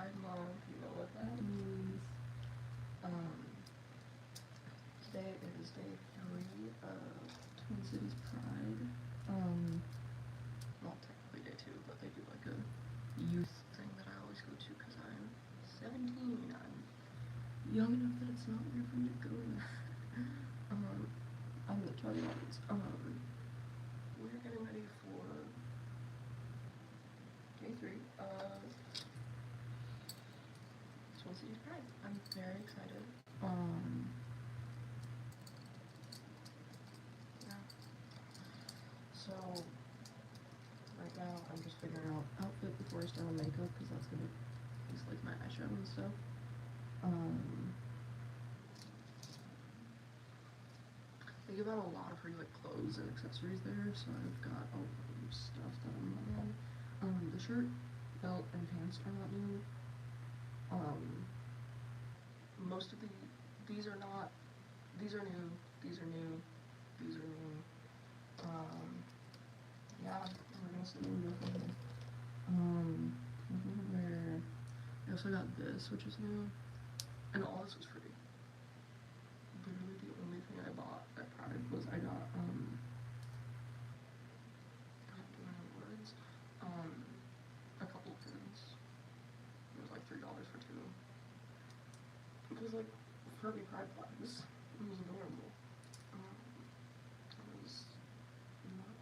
Pride Month, you know what that means. Today is day 3 of Twin Cities Pride. Well, technically day 2, but they do like a youth thing that I always go to because I'm 17. I'm young enough that it's not weird for me to go to that. I'm the target audience. We're getting ready for day 3 of Twin Cities Pride. I'm very excited. Yeah. So right now I'm just figuring out outfit before I start on makeup because that's gonna use like my eyeshadow and stuff. They give out a lot of free like clothes and accessories there, so I've got a lot of stuff that I'm not on. The shirt, belt, and pants are not new. Most of these are not. These are new. These are new. These are new. Yeah, we're gonna see what we go from here. I also got this, which is new, and all this was free. Literally the only thing I bought at Pride was I got a couple of pins. It was like $3 for 2. It was like Furby Pride flags. It was adorable. It was not,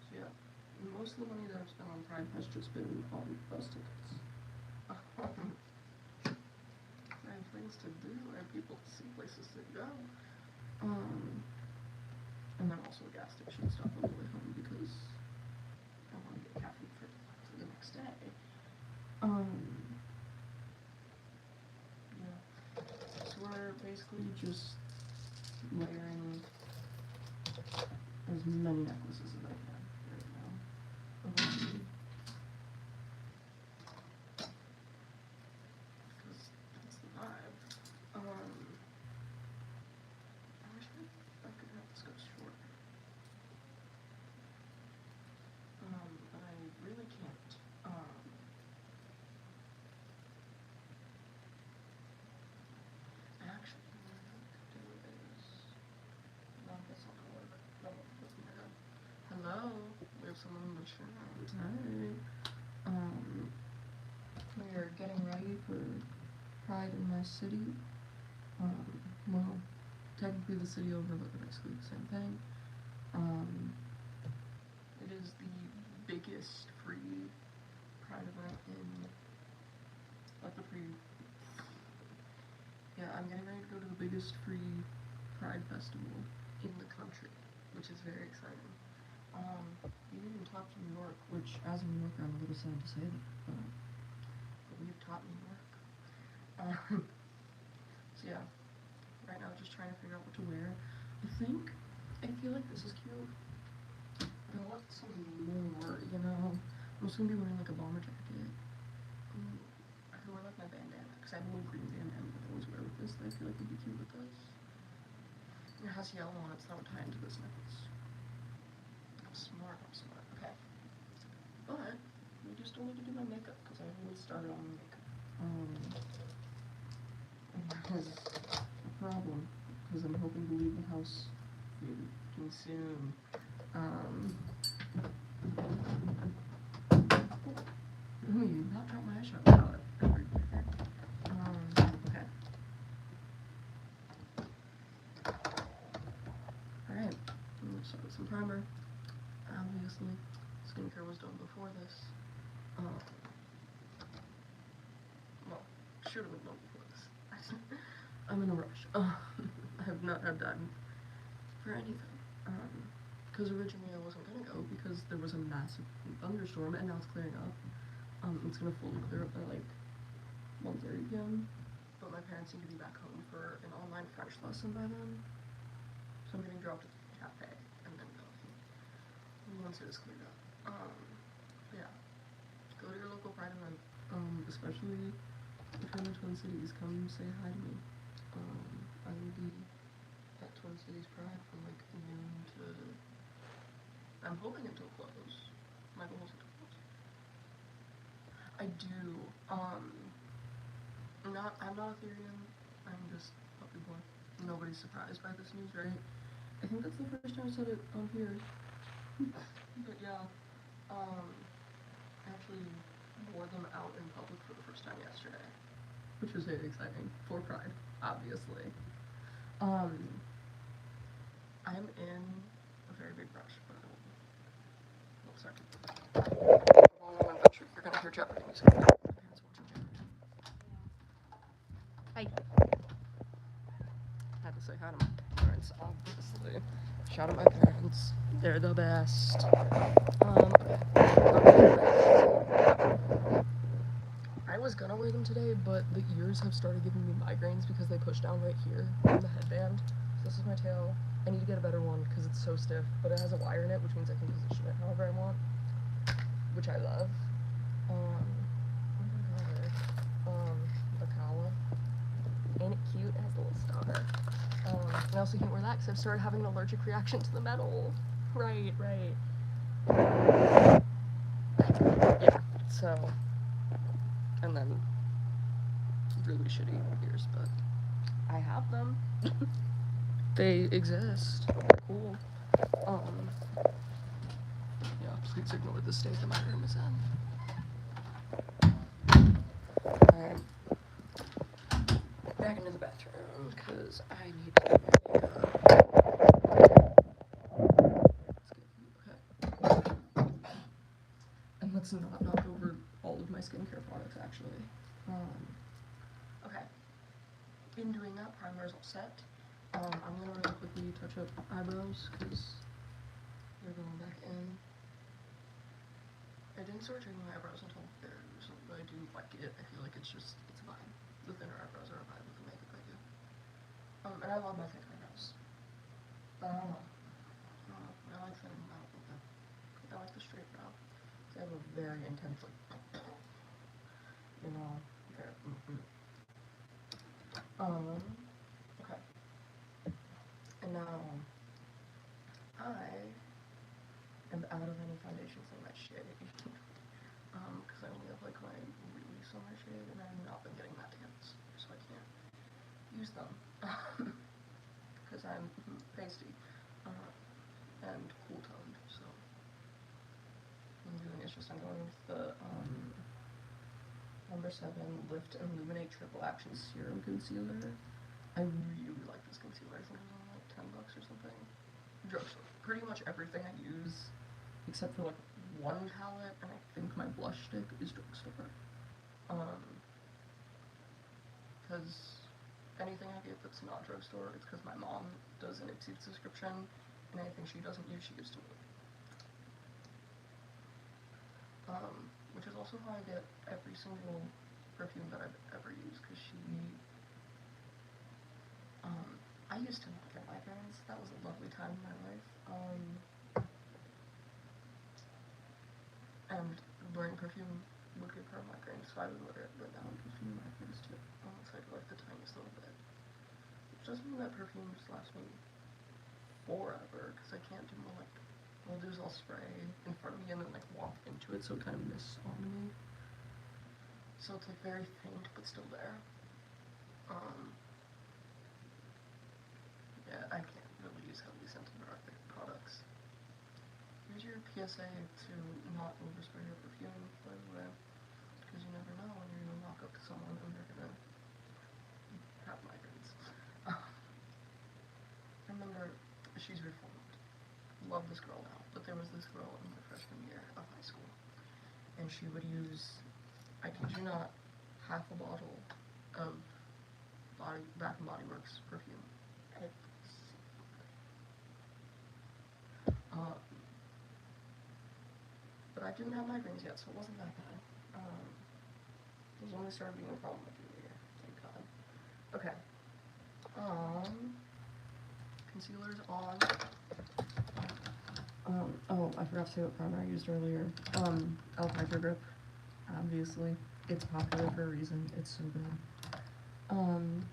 so yeah, most of the money that I've spent on Pride has just been on bus tickets. I have things to do, I have people to see, places to go. And then also a gas station stop on the way home because I want to get caffeine for the next day. Yeah. So we're basically just layering as many necklaces as I can right now. Because that's the vibe. I wish I could have this go short. But I really can't. Actually, what I could do is. No, that's not gonna work. No, that's not gonna. Hello, we have someone in the chat. Hi. We are getting ready for Pride in my city. Well, technically the city over, but they're basically the same thing. It is the biggest free Pride event in, like the free, yeah, I'm getting ready to go to the biggest free Pride festival in the country, which is very exciting. You even topped New York, which as a New Yorker I'm a little sad to say that, but we've topped New York. So yeah, right now just trying to figure out what to wear. I feel like this is cute. I want something more, you know. I'm just gonna be wearing like a bomber jacket. I could wear like my bandana, because I have a little green bandana that I always wear with this, that I feel like would be cute with this. It has yellow on it, so that would tie into this necklace. I'm smart, okay. But, we just don't need to do my makeup, because I haven't even started on makeup. And that is a problem, because I'm hoping to leave the house pretty soon. Ooh, you not drop my eyeshadow palette everywhere. Okay. Alright, let's start with some primer. Obviously, skincare was done before this. Well, should have been done before this. I'm in a rush. I have not had time for anything. Because originally I wasn't gonna go because there was a massive thunderstorm and now it's clearing up. It's gonna fully clear up by like 1:30 p.m. But my parents seem to be back home for an online French lesson by then. So I'm getting dropped at the cafe and then going once it is cleared up. Yeah. Go to your local Pride event. Especially if you're in the Twin Cities, come say hi to me. I will be at Twin Cities Pride from like noon to, I'm hoping until close. My goal is until I do. I'm not Ethereum. I'm just puppy boy. Nobody's surprised by this news, right? I think that's the first time I said it on here. But yeah, I actually wore them out in public for the first time yesterday, which was very exciting for Pride, obviously. I'm in a very big rush, but you're gonna hear Jeopardy music. Hi. Had to say hi to my parents, obviously. Shout out my parents. They're the best. I was gonna wear them today, but the ears have started giving me migraines because they push down right here in the headband. So this is my tail. I need to get a better one because it's so stiff, but it has a wire in it, which means I can position it however I want, which I love. The Kawa. Ain't it cute? It has a little star. I also can't wear that because I've started having an allergic reaction to the metal. Right. Yeah, so, and then really shitty ears, but I have them. They exist. They're cool. Yeah, please ignore the state that my room is in. Alright. Back into the bathroom, because I need to get my hair. Okay. And let's not knock over all of my skincare products, actually. Okay. In doing that, primer's all set. I'm gonna really quickly touch up eyebrows, because they're going back in. I didn't start changing my eyebrows until very recently, but I do like it. I feel like it's a vibe. The thinner eyebrows are a vibe with the makeup I do. And I love my thick eyebrows. But I don't know. I like thinning them out a little bit. I like the straight brow. I have a very intense, like, very, okay. And now, I am out of any foundations in my shade. Because I only have, like, my really summer shade, and I've not been getting that dance, so I can't use them. Because I'm pasty, and cool-toned, so what I'm doing is I'm going with the, number 7 Lift and Illuminate Triple Action Serum Concealer. I really like this concealer. I think it was only like $10 or something. Drugstore. Pretty much everything I use, except for like one palette, and I think my blush stick is drugstore. Because anything I get that's not drugstore, it's because my mom does an Ipsy subscription, and anything she doesn't use, she gives to me. Which is also how I get every single perfume that I've ever used, because I used to not get migraines. That was a lovely time in my life. And wearing perfume would give her migraines, so I would wear it, but now it gives me migraines too. Unless I do like the tiniest little bit. Which doesn't mean that perfume just lasts me forever, because I can't do more like, well, there's all spray in front of me and then like walk into it, so it kind of mists onto me. So it's like very faint, but still there. Yeah, I can't really use heavily scented products. Here's your PSA to not overspray your perfume, by the way, because you never know when you're gonna walk up to someone and they're gonna have migraines. Remember, she's reformed. Love this girl now, but there was this girl in my freshman year of high school, and she would use, I kid you not, half a bottle of Bath & Body Works perfume. But I didn't have migraines yet, so it wasn't that bad. It was when they started being a problem my junior year, thank God. Okay. Concealer's on. Oh, I forgot to say what primer I used earlier. e.l.f. Hyper Grip, obviously. It's popular for a reason. It's so good. I'm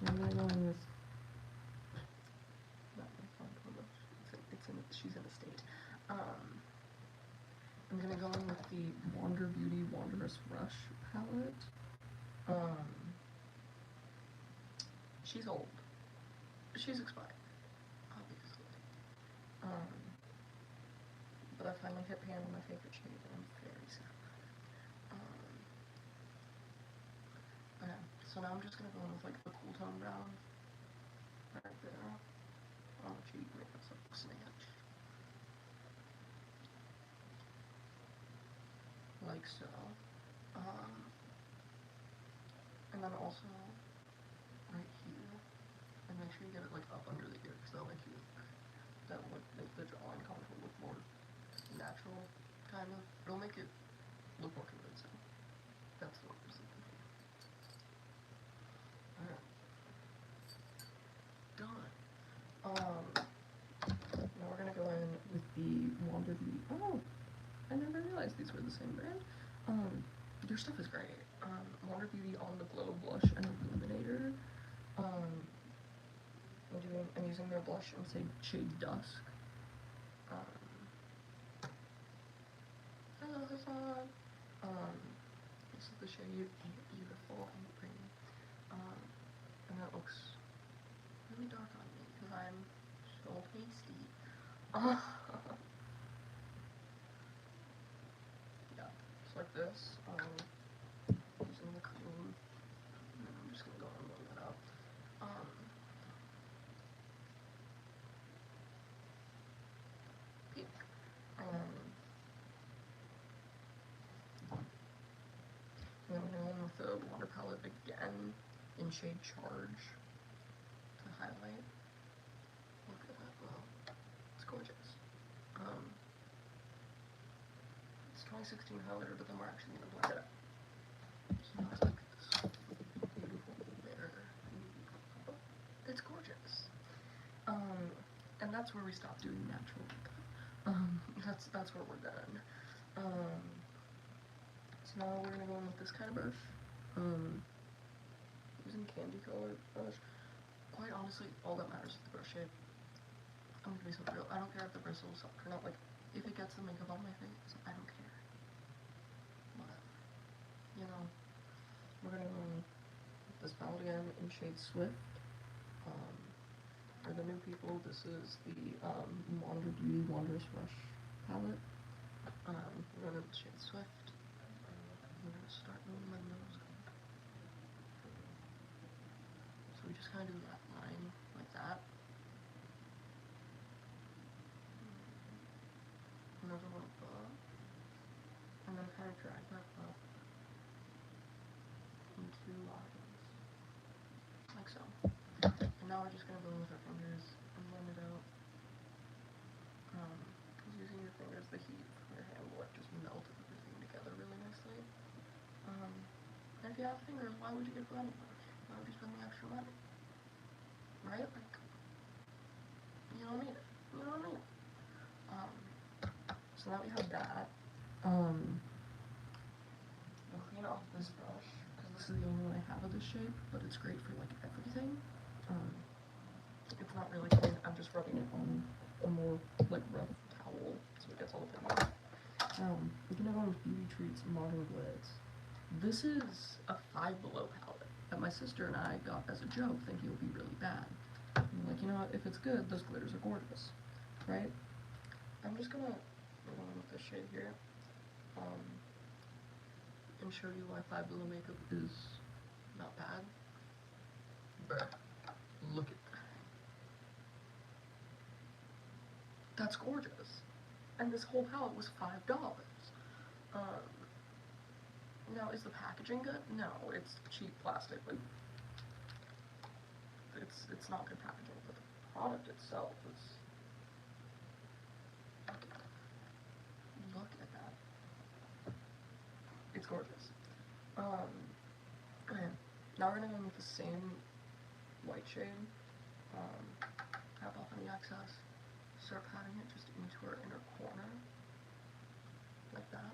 gonna go in with, she's in a state. I'm gonna go in with the Wander Beauty Wanderous Rush palette. She's old. She's expired, obviously. But I finally hit pan on my favorite shade, and I'm very sad about it. Okay, so now I'm just gonna go in with like the cool tone brown right there on the cheek, make this look snatched. Like so. And then also right here, and make sure you get it like up under the ear, because that'll make the jawline contour look more natural, kind of. It'll make it look more convincing. That's what I'm thinking. Alright. Done. Now we're gonna go in with the Wander Beauty. Oh, I never realized these were the same brand. Your stuff is great. Wander Beauty On the Glow Blush and Illuminator. I'm using their blush in shade Dusk. This is the shade Beautiful and Pretty. And that looks really dark on me because I'm so pasty. Yeah, just like this. Using the cream. And then I'm just gonna go and blend that out. Pink. And I'm going with the water palette again in shade Charge to highlight. Look at that glow. It's gorgeous. It's 2016 highlighter, but then we're actually going to blend it out. So now it's like this beautiful there. It's gorgeous. And that's where we stop doing natural makeup. That's where we're done. So now we're gonna go in with this kind of brush. Using candy colored brush. Quite honestly, all that matters is the brush shape. I'm gonna be so real. I don't care if the bristles suck or not. Like, if it gets the makeup on my face, I don't care. Whatever. You know. We're gonna go in with this palette again in shade Swift. For the new people, this is the Wander Beauty Wanderous Rush palette. We're gonna shade Swift. I'm gonna start moving my nose up. So we just kind of do that line like that. Another one above. And then kind of drag that up in two lines. Like so. And now we're just gonna go in with our fingers and blend it out. Because using your fingers, the heat from your hand will like just melt everything together really nicely. And if you have fingers, why would you get a blending brush? Why would you spend the extra money? Right? Like, you don't need it. You know what I mean? So now we have that. I'll clean off this brush, because this is the only one I have of this shape, but it's great for like everything. It's not really clean, I'm just rubbing it on a more like rough towel, so it gets all the pigment. We're gonna go with Beauty Treats Modern Glitz. This is a Five Below palette that my sister and I got as a joke, thinking it would be really bad. I'm like, you know what, if it's good, those glitters are gorgeous, right? I'm just gonna go on with this shade here, and show you why Five Below makeup is not bad. But look at that. That's gorgeous. And this whole palette was $5. Now, is the packaging good? No, it's cheap plastic. Like, it's not good packaging, but the product itself is. Look at that. It's gorgeous. Okay. Now we're gonna go in with the same white shade. Tap off any excess. Start patting it just into our inner corner. Like that.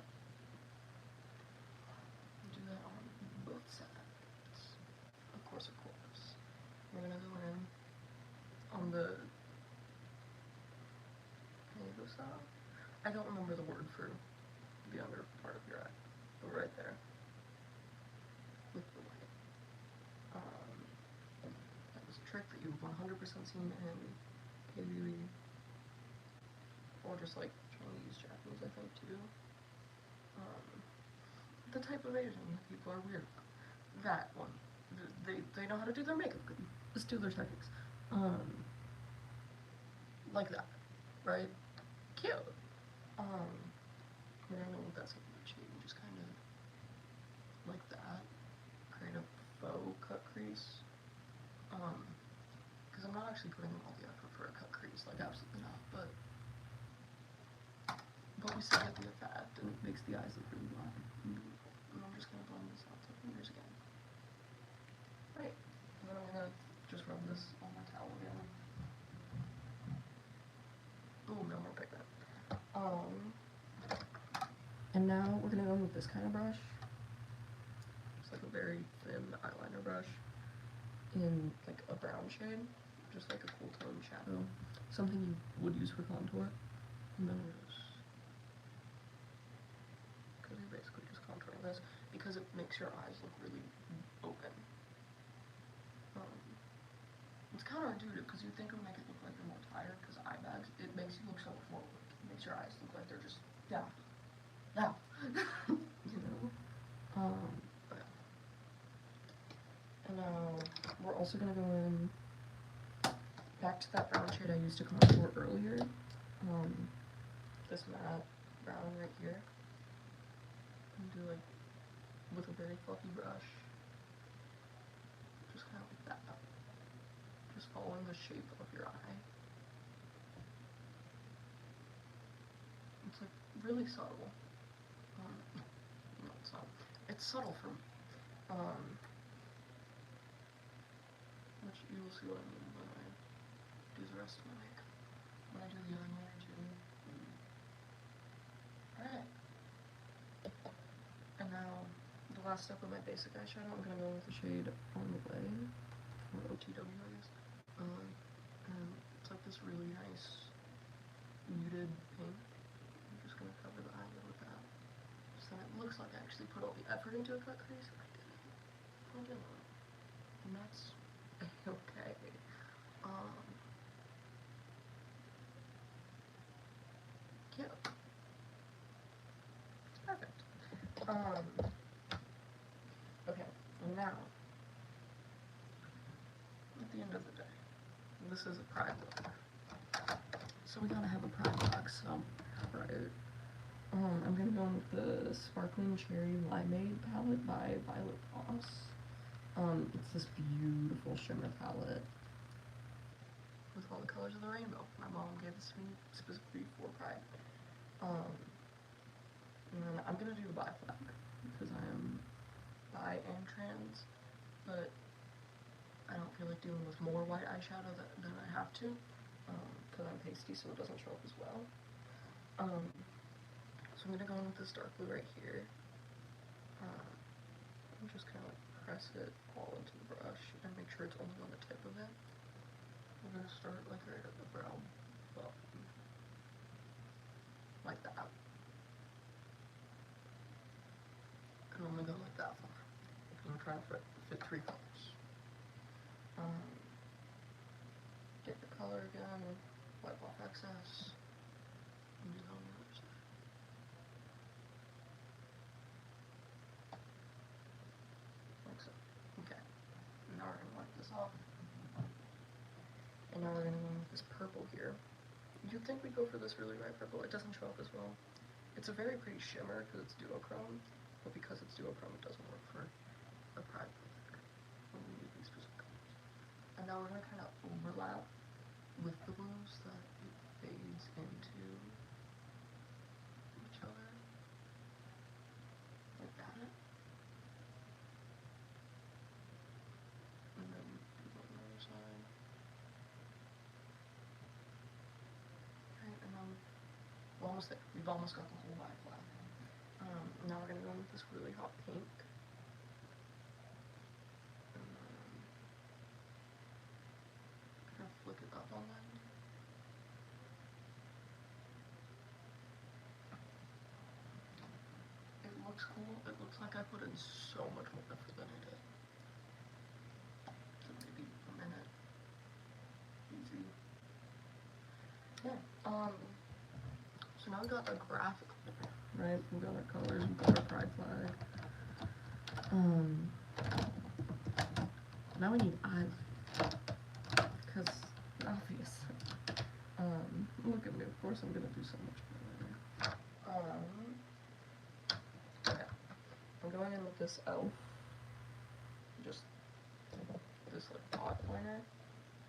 Do that on both sides. Of course. We're gonna go in on the side. I don't remember the word for the under part of 100% seen in KBB, or just like Chinese, Japanese, I think too. The type of Asian that people are weird about. That one. They know how to do their makeup good. Let's do their techniques. Like that, right? Cute. I don't know what that's like the shade, just kind of like that. Create a faux cut crease. Because I'm not actually putting in all the effort for a cut crease, like absolutely not, but we still get the effect, and it makes the eyes look really wide. And I'm just gonna blend this out with my fingers again. Right. And then I'm gonna just rub this on my towel again. Ooh, no more pigment. And now we're gonna go in with this kind of brush. It's like a very thin eyeliner brush in like a brown shade, just like a cool tone shadow, something you would use for contour. And then because you're basically just contouring this because it makes your eyes look really open. It's counterintuitive because you think it would make it look like you're more tired because eye bags, it makes you look so forward. It makes your eyes look like they're just down. You know? But and now we're also gonna go in back to that brown shade I used to contour earlier. This matte brown right here. And do like with a very fluffy brush. Just kind of like that. Just following the shape of your eye. It's like really subtle. No, it's not. It's subtle for me. Which you will see what I mean when I do the rest of my makeup. When I do the eyeliner too. Alright. And now, the last step of my basic eyeshadow, I'm gonna go with the shade On the Way, or OTW, I guess. And it's like this really nice, muted pink. I'm just gonna cover the eyelid with that. So it looks like I actually put all the effort into a cut crease. I didn't. And that's okay. Cute. It's perfect. Okay, and now, at the end of the day, this is a pride look. So we gotta have a pride look, so, right. I'm gonna go in with the Sparkling Cherry Limeade palette by Violet Voss. It's this beautiful shimmer palette with all the colors of the rainbow. My mom gave this to me specifically for Pride. And then I'm gonna do the bi flag because I am bi and trans, but I don't feel like dealing with more white eyeshadow than I have to, because I'm pasty, so it doesn't show up as well. So I'm gonna go in with this dark blue right here. I'm just kind of press it all into the brush and make sure it's only on the tip of it. We're gonna start like right at the brow button, like that. And I'm gonna go like that far. I'm trying to fit 3 colors. Get the color again, wipe off excess, and do it on the other side. Like so. Okay. Now we're gonna wipe this off. And now we're gonna go with this purple here. You'd think we'd go for this really bright purple. It doesn't show up as well. It's a very pretty shimmer because it's duochrome, but because it's duochrome, it doesn't work for a pride color when we need these specific colors. And now we're gonna kind of overlap with the blues so that it fades into each other, like that. And then do it on the other side. Right, and then we're almost there. We've almost got the whole bi flag. Now we're gonna go in with this really hot pink. And then kind of flick it up on that. It looks cool. It looks like I put in so much more effort than I did. So maybe a minute. now we got a graphic layer, right? We got our colors, we got our pride flag. Now we need eyes, because obvious. Look at me, of course I'm gonna do so much better. Okay. I'm going in with this elf. Just this like pot liner.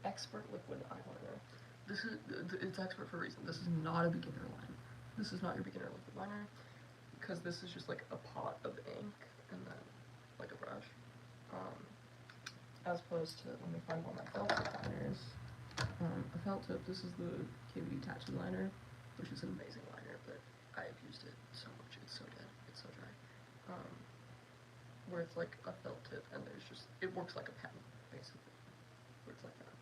Expert liquid eyeliner. This is, it's expert for a reason. This is not a beginner line. This is not your beginner liquid liner, because this is just like a pot of ink and then like a brush. As opposed to, let me find one of my felt tip liners. A felt tip, this is the KVD tattoo liner, which is an amazing liner, but I've used it so much, it's so dead, it's so dry. Where it's like a felt tip and there's just, it works like a pen, basically. Works like that.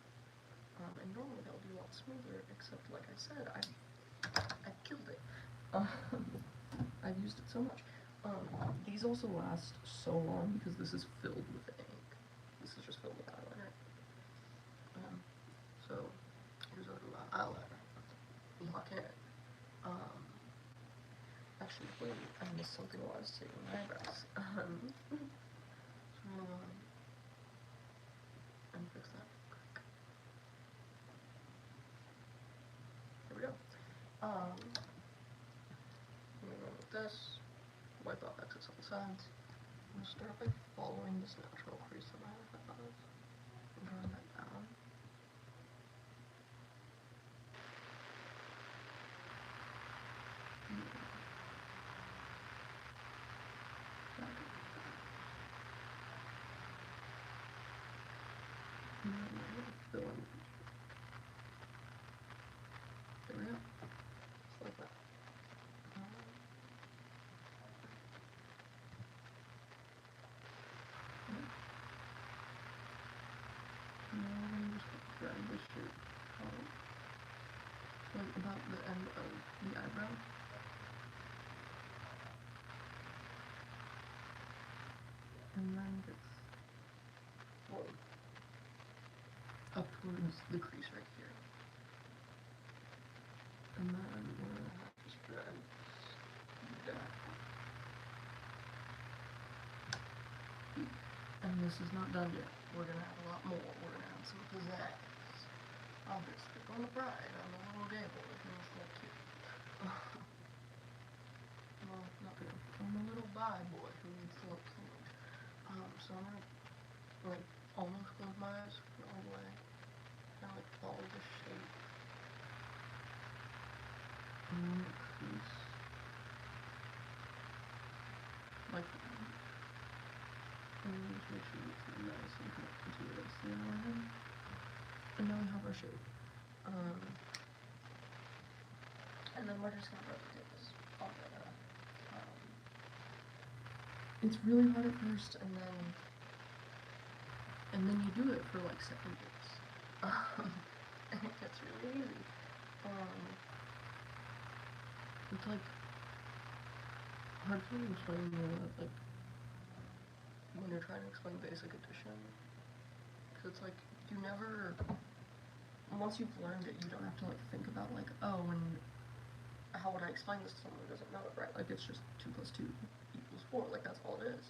And normally that would be a lot smoother, except like I said, I've killed it. I've used it so much. These also last so long because this is filled with ink. This is just filled with eyeliner. So here's what I do about eyeliner. Lock in. Actually, wait, I missed something while I was taking my eyebrows. So I'm gonna go and fix that quick. Here we go. I'm gonna go with this. Wipe off excess on the sides. I'm gonna start by following this natural crease that I have and drawing that down. And then I'm gonna fill in. There we go. Just like that. And then I'm just gonna drag this shape out, like about the end of the eyebrow. And then just up towards the crease right here. And then we're gonna just drag down. And this is not done yet. We're gonna have a lot more. We're gonna have some pizzazz. Obviously, on the bride, on the little gable, it makes that cute. Well, not good. On the little bi boy who needs to look cute. So I'm gonna like almost close my eyes, not all the way. Kind of like follow the shape. And then crease. Like that. And then just make sure it's nice and connected to the rest of the eyeliner. And now we have our shape. And then we're just gonna replicate this all together. It's really hard at first, and then you do it for like 7 days. And it gets really easy. It's like hard for me to explain like when you're trying to explain basic addition, because it's like you never, once you've learned it, you don't have to like think about like, oh, and how would I explain this to someone who doesn't know it, right? Like it's just 2 + 2 = 4, like that's all it is.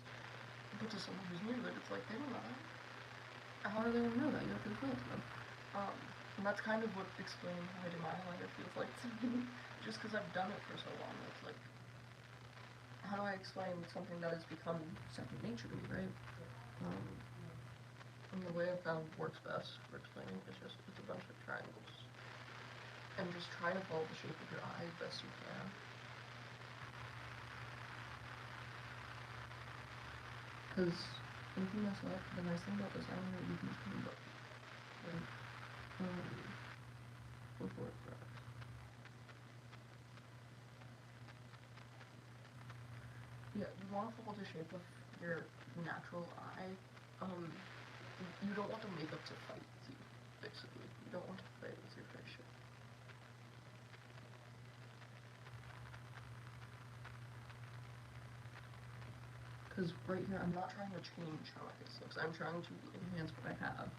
But to someone who's new to it, it's like they don't know that. How are they gonna know that? You have to explain it to them. And that's kind of what explaining how I do my eyeliner feels like to me. Just because I've done it for so long, it's like, how do I explain something that has become second nature to me, right? And the way I found works best for explaining is just with a bunch of triangles. And just try to follow the shape of your eye as best you can. Because if you mess up, the nice thing about this eyeliner, you can just clean it up. Right? Before it dries. Yeah, you want to follow the shape of your natural eye. You don't want the makeup to fight with you, basically. You don't want to fight with your face shape. Because right here, I'm not trying to change how my face looks. I'm trying to enhance what I have,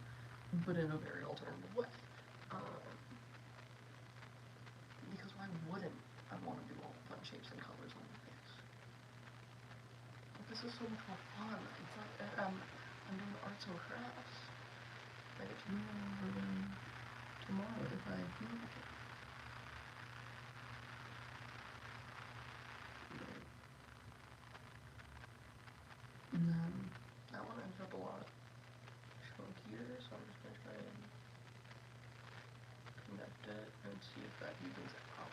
but in a very alternative way. Because why wouldn't I want to do shapes and colors on my face. But this is so much more fun. It's like I'm doing arts and crafts. I get to do more than tomorrow if I feel like it. And then that one ends up a lot chunkier, so I'm just gonna try and connect it and see if that evens out.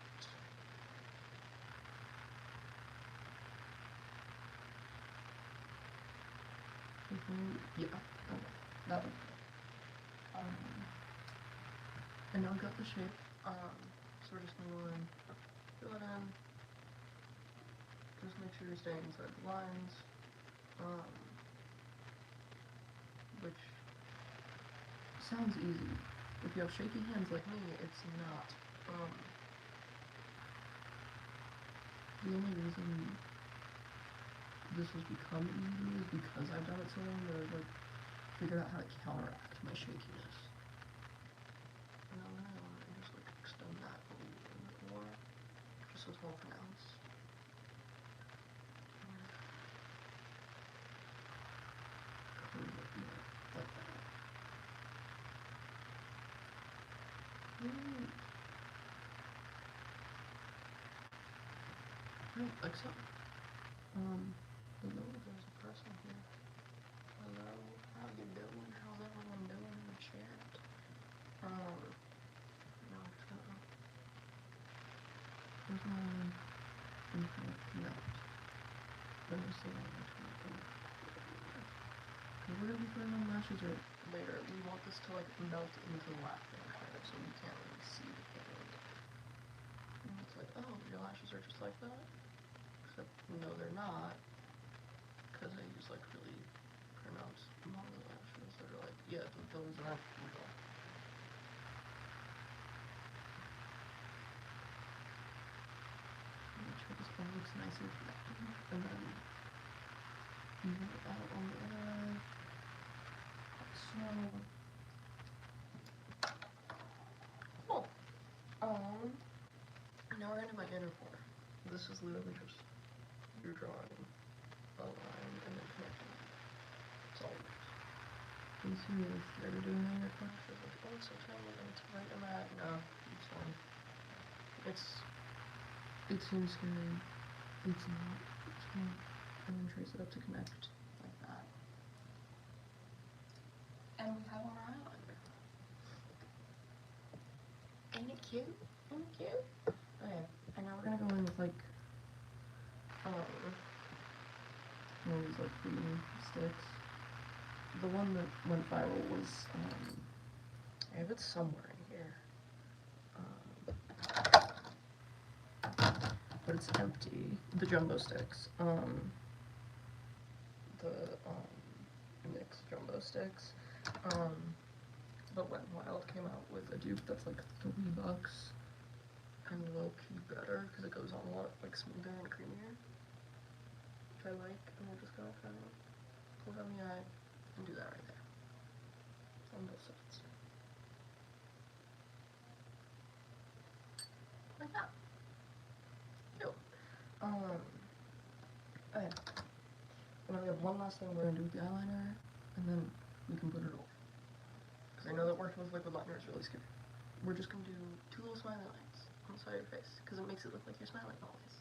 Yeah, okay, that one. And now I got the shape, so we're just gonna go in, fill it in, just make sure you're staying inside the lines, which sounds easy. If you have shaky hands like me, it's not. The only reason this has become easy is because I've done it so long that I've like figured out how to counteract my shakiness. And I'm gonna just like extend that a little bit more, just so it's more pronounced. Like that. Right, like so. Hello, there's a person here. Hello, how you doing? How's everyone doing in the chat? No, I'm just gonna. There's no connect. Let me see. We're gonna be putting on lashes later. We want this to like melt into the laughing kind of, so we can't really see the hand. And it's like, oh, your lashes are just like that? Except, no, they're not. Because I use like really pronounced manga lashes that are like, yeah, those aren't real. Make sure this one looks nice and connected. And then move it out on the other eye. So cool. Now we're gonna do my inner core. This is literally just you're drawing a line and then connecting it. That's all it is. You see me really scared of doing inner core? It's like, oh, it's so tiny and it's right in that. No, it's fine. It seems scary. It's not. It's fine. And then trace it up to connect like that. And we have our eyeliner. Ain't it cute? Ain't it cute? Okay, and now we're gonna go in with like, these like green sticks. The one that went viral was, I have it somewhere in here. But it's empty. The jumbo sticks. Mixed jumbo sticks. But Wet n Wild came out with a dupe that's like $3 and low-key better because it goes on a lot like smoother and creamier, which I like. And we're just gonna kind of pull down the eye and do that right there on both sides, like that. Cute. Okay. And then we have one last thing we're gonna do with the eyeliner, and then we can put it over. Because I know that working with liquid liner is really scary. We're just gonna do 2 little smiley lines on the side of your face, because it makes it look like you're smiling always.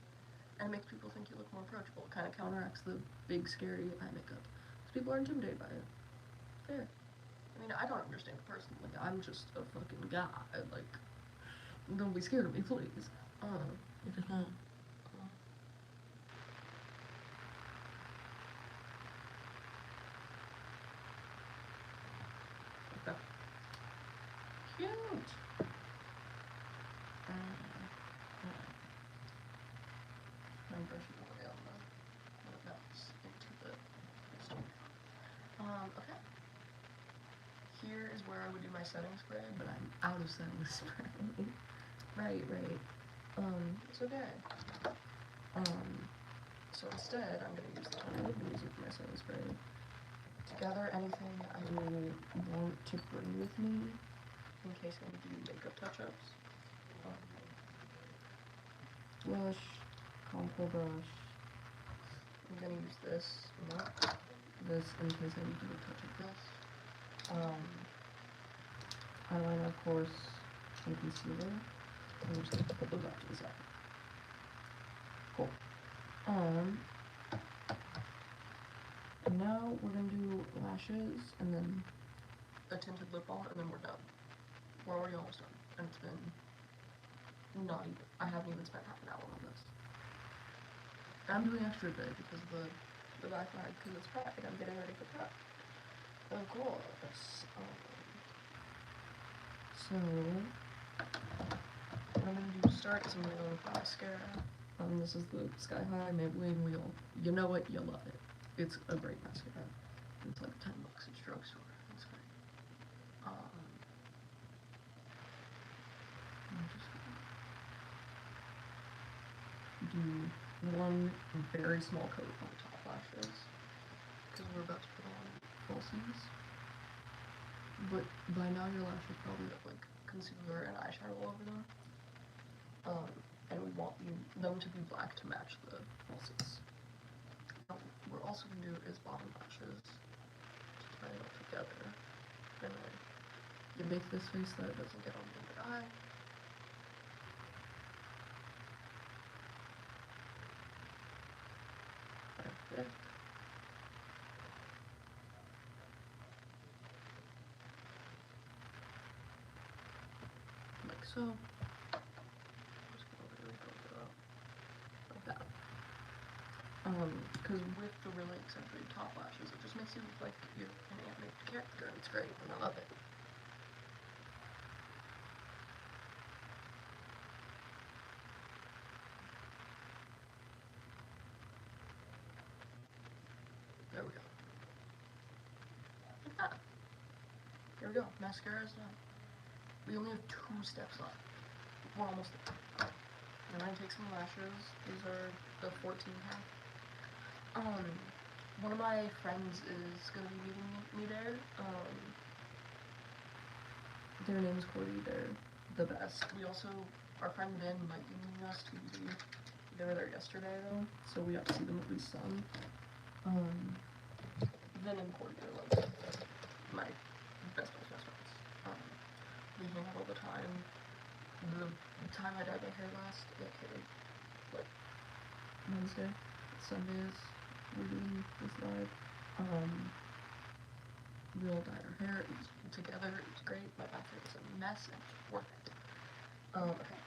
And it makes people think you look more approachable. It kind of counteracts the big, scary eye makeup. Because people are intimidated by it. There. I mean, I don't understand it personally. I'm just a fucking guy. Like, don't be scared of me, please. If it's not. Okay. Cute! I'm brushing away on the nuts into the stone. Okay. Here is where I would do my setting spray, but I'm out of setting spray. Right. It's okay. So instead, I'm gonna use the tiny boozy for my setting spray to gather anything I really want to bring with me in case I need to do makeup touch-ups. Blush, contour brush. I'm gonna use this, not this, in case I need to do a touch of this. Eyeliner, of course, and concealer. I'm just gonna put those out to the side. Cool. And now we're gonna do lashes, and then a tinted lip balm, and then we're done. We're already almost done, and it's been not even, I haven't even spent half an hour on this. And I'm doing extra today because of the back line, because it's Pride. I'm getting ready for Pride. Of course. So, what I'm gonna do to start is I'm gonna go with mascara. This is the Sky High Maybelline Wheel. You know it, you love it. It's a great mascara. It's like $10 at drugstore. It's great. I'm just gonna do one very small coat on the top lashes because we're about to put on falsies. But by now your lashes probably have like concealer and eyeshadow all over them. And we want them to be black to match the falsies. What we're also gonna do is bottom lashes to tie it all together. And then you make this face so that it doesn't get on the other eye. Perfect. Like so. Just gonna really build it up. Like that. Because with the really accentuated top lashes, it just makes you look like you're an animated character, and it's great, and I love it. There we go. Like that. There we go. Mascara is done. We only have 2 steps left. We're almost there. And I'm gonna take some lashes. These are the 14 pack. One of my friends is gonna be meeting me there. Their name is Cordy. They're the best. We also, our friend Ben might be meeting us to be. They were there yesterday though, so we got to see them at least some. Ben and Cordy are like my best friends. We hang out all the time. The time I dyed my hair last, like Wednesday, Sundays, we're doing this live. We all dyed our hair, it was together, it was great. My bathroom was a mess and it was worth it. Okay.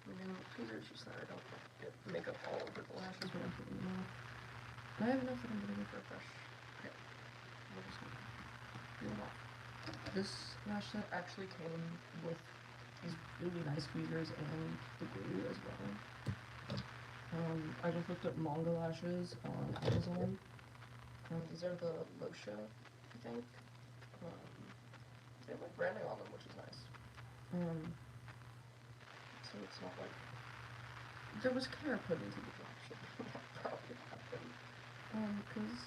We're doing tweezers just so that I don't get makeup all over the lashes when I'm putting them on. I have enough that I'm gonna go for a brush. Okay. We're just gonna peel them off. This lash set actually came with these really nice tweezers and the glue as well. I just looked at manga lashes on Amazon. These are the Losha, I think. They have like branding on them, which is nice. So it's not like there was care put into the lash. That probably happened. Because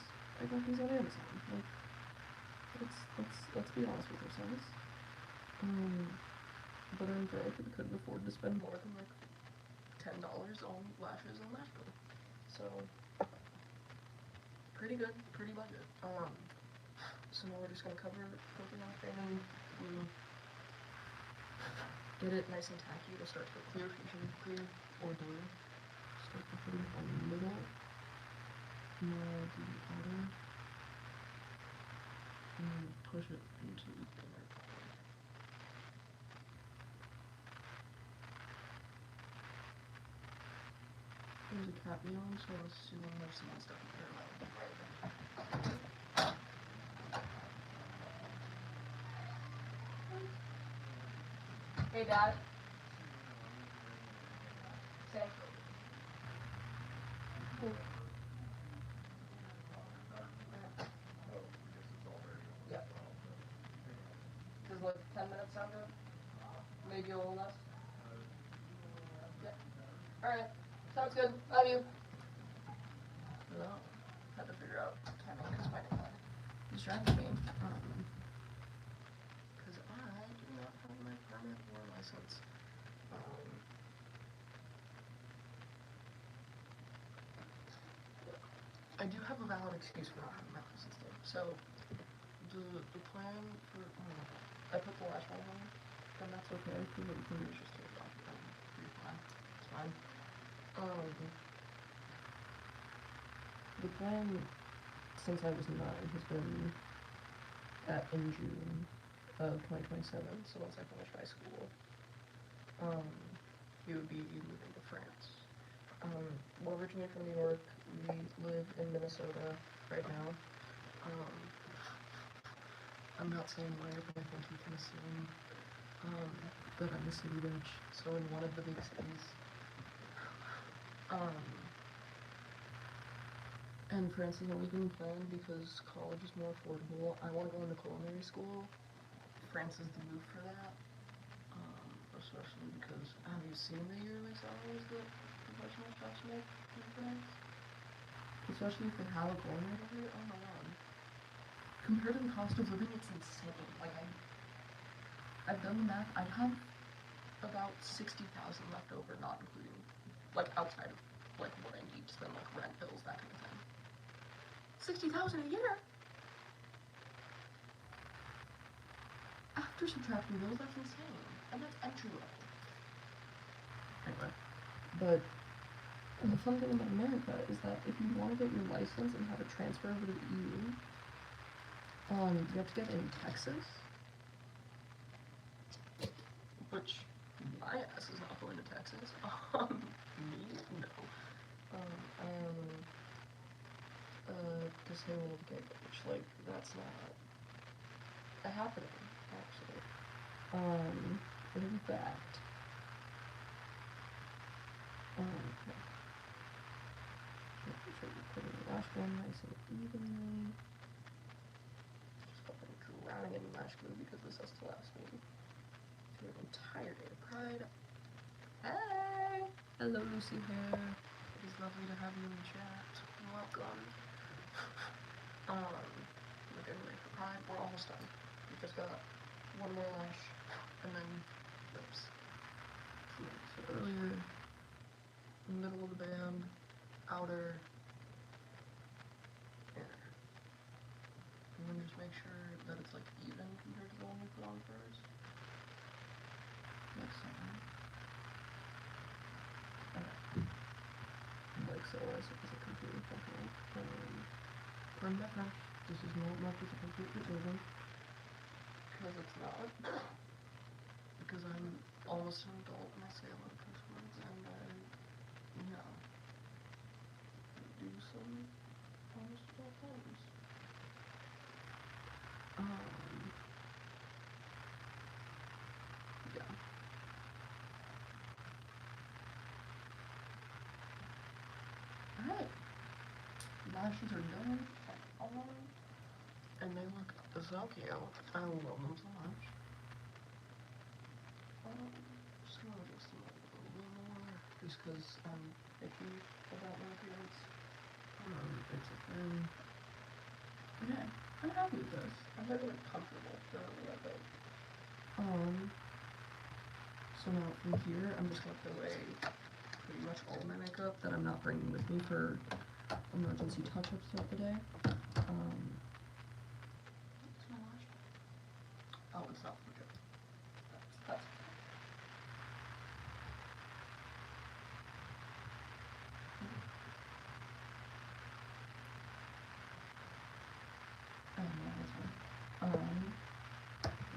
I got these on Amazon. Like, let's be honest with ourselves. But I'm broke and couldn't afford to spend more than like $10 on lashes and lash glue. So pretty good, pretty budget. So now we're just gonna cover coconut and glue. Get it nice and tacky to start to go clear, fusion clear, or blue. Start to put it on the middle. Now the outer. And push it into the inner corner. There's a cat beyond, so I'm assuming there's some stuff in there. Hey, Dad. Say. Cool. Yeah. Does like 10 minutes sound good? Maybe a little less? Yeah. Alright. Sounds good. Love you. No. Had to figure out timing because my dad distracted me. Because I do not have my permit or license. a valid excuse for not having mattress and stuff. So, the plan for, I put the last one on, and that's okay, because what you can do is just take it off and you're fine. It's fine. The plan, since I was 9, has been in June of 2027, so once I finish high school, we would be moving to France. We're originally from New York. We live in Minnesota right now. I'm not saying where, but I think you can assume that I'm a city bitch. So in one of the big cities. And France has always been planned because college is more affordable. I want to go into culinary school. France is the move for that. Especially because, have you seen the yearly salaries that professional chefs make in France? Especially if they have a culinary degree, oh my god. Compared to the cost of living, it's insane. Like, I've done the math, I'd have about 60,000 left over, not including, like, outside of, like, what I need to spend, like, rent, bills, that kind of thing. 60,000 a year? After subtracting bills, that's insane. And that's entry level. Anyway, but the fun thing about America is that if you want to get your license and have it transfer over to the EU, you have to get it in Texas. Which, my ass is not going to Texas. Me? No. I am disabled gay coach. Like, that's not happening, actually. In fact, okay. Make sure you put in the last one nice and evenly. Just fucking drowning in lash glue because this has to last me through an entire day of Pride. Hey! Hello, Lucy Hair. It is lovely to have you in the chat. Welcome. We're getting ready for Pride. We're almost done. We just got one more lash, and then lips. So earlier, middle of the band, outer, inner. And then just make sure that it's like even compared to the one we put on first. Like so. Okay. Like so, as a completely fucking remember, this is not much as a complete decision. Because it's not. Because I'm almost an adult and I say a lot of curse words and I, do some almost adult things. Yeah. Alright. Lashes are done. And they look so cute. I love them so much. Just gonna adjust them a little more, just because I'm picky about my appearance. It's a thing. Okay, I'm happy with this. I'm very comfortable. Thoroughly like it. So now from here, I'm just gonna put away pretty much all of my makeup that I'm not bringing with me for emergency touch-ups throughout the day. What's my lash? Oh, it's not okay. That's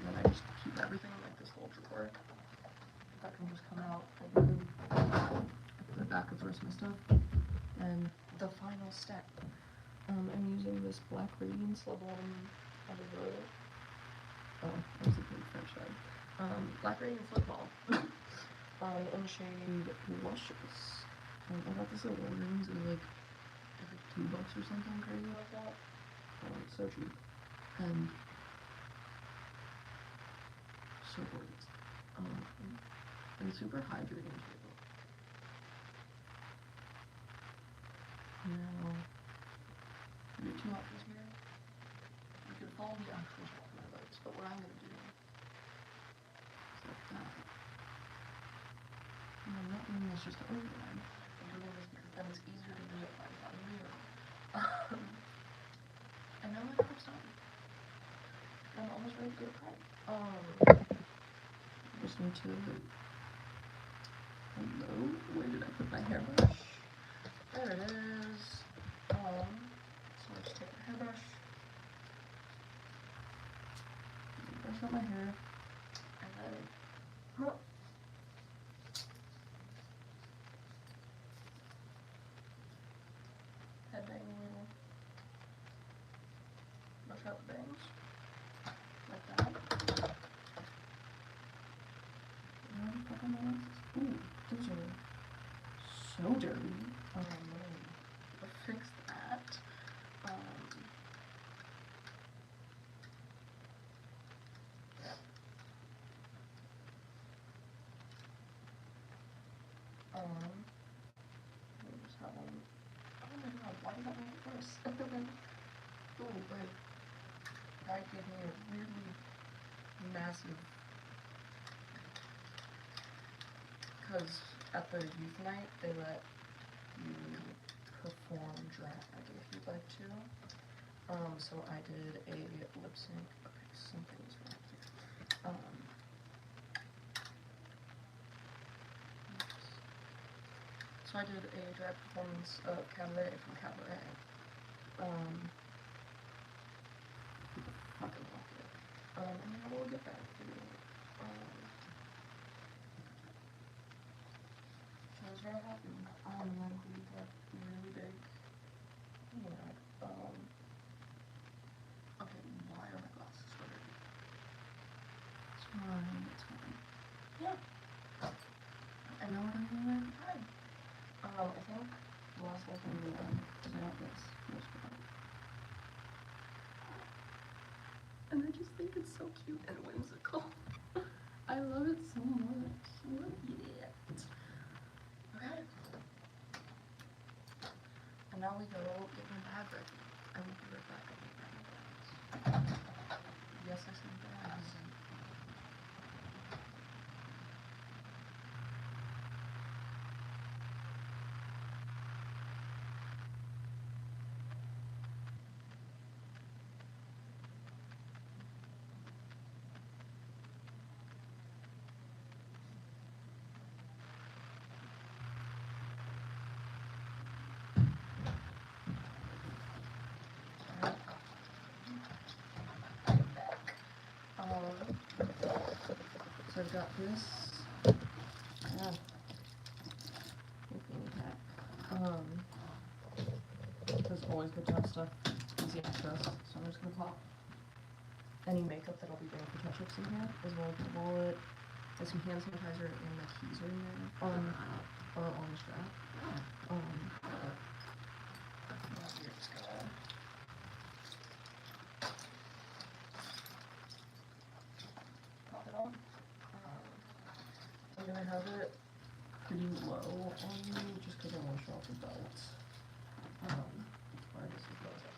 then I just keep everything in like this little drawer. That can just come out and then I put it back with the rest of my stuff. And the final step. I'm using this Black Radiance Sublime out of the I was thinking French side. Black Radiance Lip Balm. In the shade Luscious. I got this at Walgreens. It was like $2 or something crazy like that. So cheap. And so gorgeous. And super hydrating too. Now, we have two options here. We could follow the actual swap my lights, but what I'm gonna do is like that. And I'm not doing this just to overlap. I'm doing this because then it's easier to reapply without a mirror. good point. Just need to. Hello, where did I put my hairbrush? There it is. So I just take a hairbrush, brush out my hair, and then headbang a little, brush out the bangs, like that. And put on my lenses. Ooh, those are so dirty. I'll fix that. We just have one. Oh my god, why did that make it worse? Ooh, but that gave me a really massive. Because at the youth night, they let you perform drag if you'd like to. So I did a lip sync. Okay, something was wrong here. So I did a drag performance of Cabaret from Cabaret. People fucking loved it. And then I will get back to so I was very happy. And then we got really big, you know, okay, why are my glasses so dirty? It's fine, it's fine. Yeah. And now we're gonna go back to time. I think the last one thing we done is I got this most of it. And I just think it's so cute and whimsical. I love it so much. Look at it. Okay. And now we go get my bag ready. I will be right back. Yes, I said bags. So I've got this. It's always good to have stuff easy access. So I'm just gonna pop any makeup that I'll be bringing for touch-ups in here, as well as the wallet. There's some hand sanitizer and my keys are in there. Or on the strap. Now we're just gonna pop it on. I'm gonna have it pretty low on me just because I want to show off the belt. Or I guess it goes up.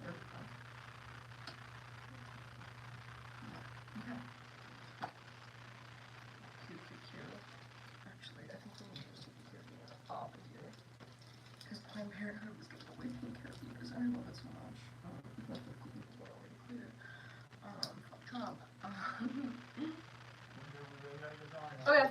There we go. Okay. Cute, cute, cute. Actually, I think we need to be getting it off of here. Because Planned Parenthood was getting away from care leaders, and I love it so much. But the cleaners were already clear. Fuck Trump. Okay.